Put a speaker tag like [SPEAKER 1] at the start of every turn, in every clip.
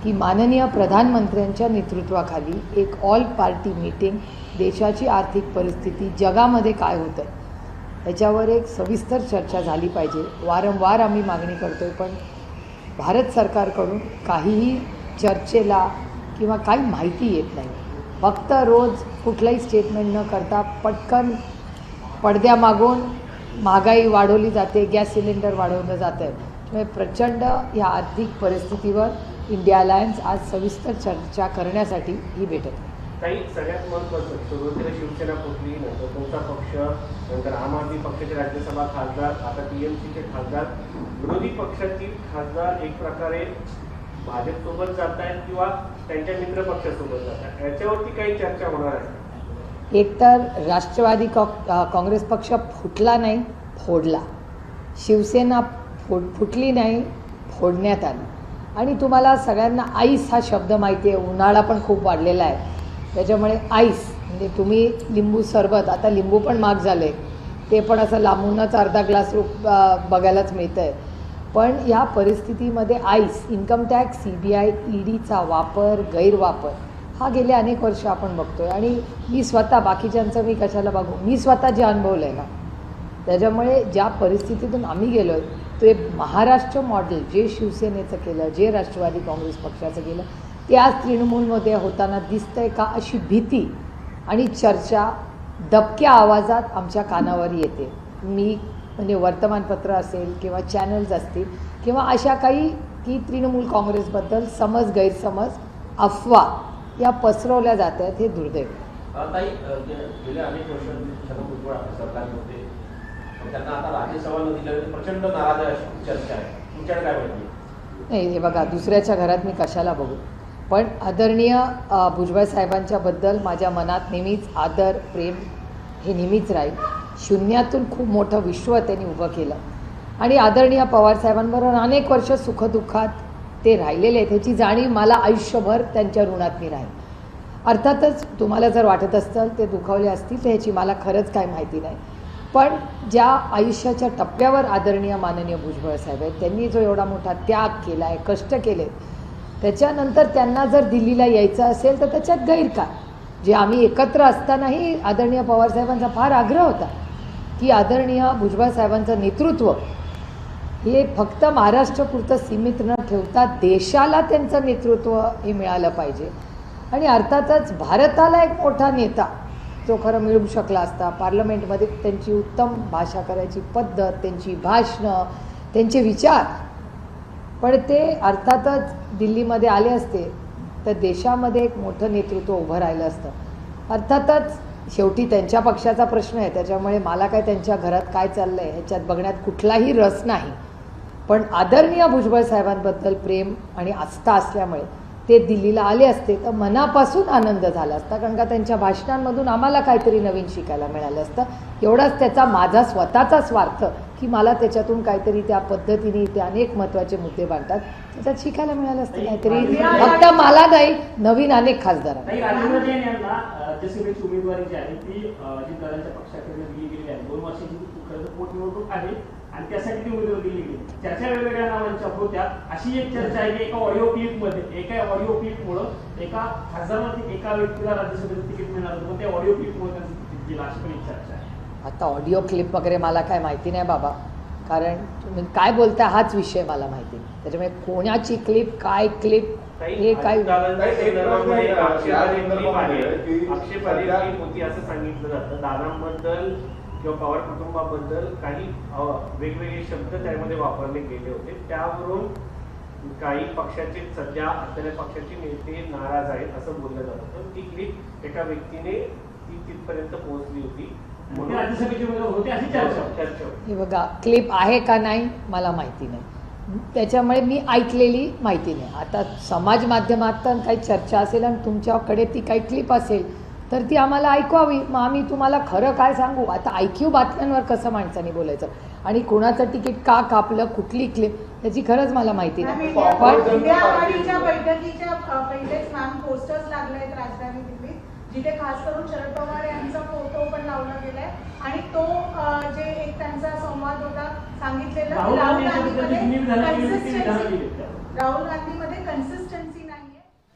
[SPEAKER 1] की माननीय प्रधानमंत्र्यांच्या नेतृत्वाखाली एक ऑल पार्टी मीटिंग देशाची आर्थिक परिस्थिती जगामध्ये काय होतं याच्यावर एक सविस्तर चर्चा झाली पाहिजे। वारंवार आम्ही मागणी करतोय, पण भारत सरकारकडून काहीही चर्चेला किंवा काही माहिती येत नाही। फक्त रोज कुठलाही स्टेटमेंट न करता पटकन पडद्यामागून महागाई वाढवली जाते, गॅस सिलेंडर वाढवलं जातं। त्यामुळे प्रचंड या आर्थिक परिस्थितीवर इंडिया अलायन्स आज सविस्तर चर्चा करण्यासाठी ही भेटत आहे।
[SPEAKER 2] काही सगळ्यात महत्त्वाचं, सुरुवातीला शिवसेना फुटली, नंतर तुमचा पक्ष, नंतर आम आदमी पक्षाचे राज्यसभा खासदार, आता टीएमसीचे खासदार, विरोधी पक्षातील खासदार एक प्रकारे भाजपसोबत जात आहेत किंवा त्यांच्या मित्र पक्षासोबत जात आहेत, याच्यावरती काही चर्चा होणार आहे?
[SPEAKER 1] एक तर राष्ट्रवादी काँग्रेस पक्ष फुटला नाही, फोडला। शिवसेना फुटली नाही, फोडण्यात आली। आणि तुम्हाला सगळ्यांना आईस हा शब्द माहिती आहे, उन्हाळा पण खूप वाढलेला आहे, त्याच्यामुळे आईस म्हणजे तुम्ही लिंबू सरबत, आता लिंबू पण महाग झाले, ते पण असं लांबूनच अर्धा ग्लास बघायलाच मिळतं आहे। पण या परिस्थितीमध्ये आईस, इन्कम टॅक्स, CBI, EDचा वापर, गैरवापर हा गेले अनेक वर्ष आपण बघतोय। आणि मी स्वतः, बाकीच्यांचं मी कशाला बघू, मी स्वतः जे अनुभवलं आहे ना, त्याच्यामुळे ज्या परिस्थितीतून आम्ही गेलो आहे ते महाराष्ट्र मॉडेल जे शिवसेनेचं केलं, जे राष्ट्रवादी काँग्रेस पक्षाचं केलं, ते आज तृणमूलमध्ये होताना दिसतंय का अशी भीती आणि चर्चा दबक्या आवाजात आमच्या कानावर येते। मी म्हणजे वर्तमानपत्र असेल किंवा चॅनल्स असतील किंवा अशा काही की तृणमूल काँग्रेसबद्दल समज, गैरसमज, अफवा या पसरवल्या जात आहेत, हे दुर्दैव।
[SPEAKER 3] ताई, गेल्या अनेक वर्षांपासून छगन भुजबळ सरकारमध्ये होते, त्यांना आता राज्यसभा न दिल्याने प्रचंड नाराज आहे अशी चर्चा आहे, तुमच्याकडे काय माहिती?
[SPEAKER 1] नाही, हे बघा, दुसऱ्याच्या घरात मी कशाला बघू, पण आदरणीय भुजबळ साहेबांच्याबद्दल माझ्या मनात नेहमीच आदर, प्रेम हे नेहमीच राहील। शून्यातून खूप मोठं विश्व त्यांनी उभं केलं आणि आदरणीय पवार साहेबांबरोबर अनेक वर्ष सुखदुःखात ते राहिलेले आहेत, ह्याची जाणीव मला आयुष्यभर त्यांच्या ऋणात मी राहील। अर्थातच तुम्हाला जर वाटत असतं ते दुखावले असतील तर ह्याची मला खरंच काय माहिती नाही, पण ज्या आयुष्याच्या टप्प्यावर आदरणीय माननीय भुजबळ साहेब आहेत, त्यांनी जो एवढा मोठा त्याग केला आहे, कष्ट केले, त्याच्यानंतर त्यांना जर दिल्लीला यायचं असेल तर त्याच्यात गैर काय? जे आम्ही एकत्र असतानाही आदरणीय पवारसाहेबांचा फार आग्रह होता की आदरणीय भुजबळ साहेबांचं नेतृत्व हे फक्त महाराष्ट्रापुरतं सीमित न ठेवता देशाला त्यांचं नेतृत्व हे मिळालं पाहिजे। आणि अर्थातच भारताला एक मोठा नेता जो खरं मिळू शकला असता, पार्लमेंटमध्ये त्यांची उत्तम भाषा करायची पद्धत, त्यांची भाषणं, त्यांचे विचार, पण ते अर्थातच दिल्लीमध्ये आले असते तर देशामध्ये एक मोठं नेतृत्व उभं राहिलं असतं। अर्थातच शेवटी त्यांच्या पक्षाचा प्रश्न आहे, त्याच्यामुळे मला काय त्यांच्या घरात काय चाललं आहे ह्याच्यात बघण्यात कुठलाही रस नाही, पण आदरणीय भुजबळ साहेबांबद्दल प्रेम आणि आस्था असल्यामुळे ते दिल्लीला आले असते तर मनापासून आनंद झाला असता, कारण का त्यांच्या भाषणांमधून आम्हाला काहीतरी नवीन शिकायला मिळालं असतं। एवढाच त्याचा माझा स्वतःचा स्वार्थ की मला त्याच्यातून काहीतरी त्या पद्धतीने ते अनेक महत्त्वाचे मुद्दे मांडतात, त्याच्यात शिकायला मिळालं असतं काहीतरी, फक्त मला नाही, नवीन अनेक खासदारांना।
[SPEAKER 4] उमेदवारी जी आहे ती अजितदादांच्या पक्षाकडे दिली गेली आहे, 2 वर्षाची पोटनिवडणूक आहे आणि त्यासाठी ती उमेदवारी दिली गेली। चर्चा वेगवेगळ्या नावांच्या होत्या, अशी एक चर्चा आहे की एका ऑडिओ क्लिपमुळे एका खासदारांना एका व्यक्तीला राज्यसभेचं तिकीट मिळणार होतं, त्या ऑडिओ क्लिपमुळे त्यांचं तिकीट दिलं, अशी पण एक चर्चा आहे।
[SPEAKER 1] आता ऑडिओ क्लिप वगैरे मला काय माहिती नाही बाबा, कारण तुम्ही काय बोलता हाच विषय मला माहिती नाही, त्याच्यामुळे कोणाची क्लिप, काय क्लिप, हे काय
[SPEAKER 2] होती असं सांगितलं जातं। दादांबद्दल किंवा पवार कुटुंबाबद्दल काही वेगवेगळे शब्द त्यामध्ये वापरले गेले होते, त्यावरून काही पक्षाचे सध्या असलेल्या पक्षाचे नेते नाराज आहेत असं बोललं जात होतं। ती क्लिप एका व्यक्तीने ती तिथपर्यंत पोहोचली होती,
[SPEAKER 1] हे बघा, क्लिप आहे का नाही मला माहिती नाही, त्याच्यामुळे मी ऐकलेली माहिती नाही। आता समाज माध्यमातून काही चर्चा असेल आणि तुमच्याकडे ती काही क्लिप असेल तर ती आम्हाला ऐकवावी, मग आम्ही तुम्हाला खरं काय सांगू। आता IQ बातम्यांवर कसं माणसाने बोलायचं आणि कोणाचं तिकीट का कापलं, कुठली क्लिप, त्याची खरंच मला माहिती नाही।
[SPEAKER 5] पण इंडिया आघाडीच्या बैठकीच्या पहिलेच मॅम पोस्टर्स लागले आहेत राजधानी दिल्लीत, जिथे खास करून शरद पवार यांचा फोटो पण लावला गेलाय आणि तो जे एक त्यांचा संवाद होता सांगितलेलं राहुल गांधीमध्ये कन्सिस्टन्सी नाही।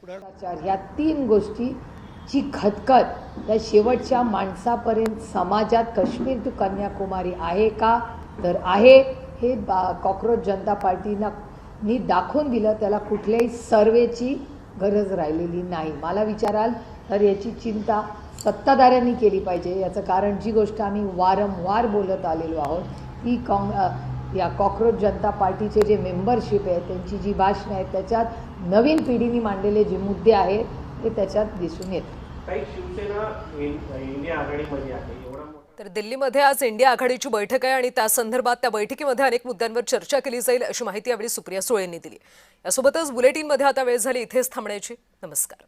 [SPEAKER 1] भ्रष्टाचार ह्या 3 गोष्टीची खतखत त्या शेवटच्या माणसापर्यंत समाजात काश्मीर टू कन्याकुमारी आहे का, तर आहे. हे कॉकरोच जनता पार्टीनी दाखवून दिलं. त्याला कुठल्याही सर्वेची गरज राहिलेली नाही. मला विचाराल तर याची चिंता सत्ताधाऱ्यांनी केली पाहिजे. याचं कारण जी गोष्ट आम्ही वारंवार बोलत आलेलो आहोत ती या कॉकरोच जनता पार्टीचे जे मेंबरशिप आहे, त्यांची जी भाषणं आहेत, त्याच्यात नवीन पिढीने मांडलेले जे मुद्दे आहेत ते त्याच्यात दिसून येतात.
[SPEAKER 2] काही शिवसेना इंडिया आघाडीमध्ये आहे, एवढा मोठा
[SPEAKER 6] तर दिल्लीमध्ये आज इंडिया आघाडीची बैठक आहे आणि त्या संदर्भात त्या बैठकीमध्ये अनेक मुद्द्यांवर चर्चा केली जाईल अशी माहिती यावेळी सुप्रिया सुळे यांनी दिली. यासोबतच बुलेटिनमध्ये आता वेळ झाली इथेच थांबण्याची. नमस्कार.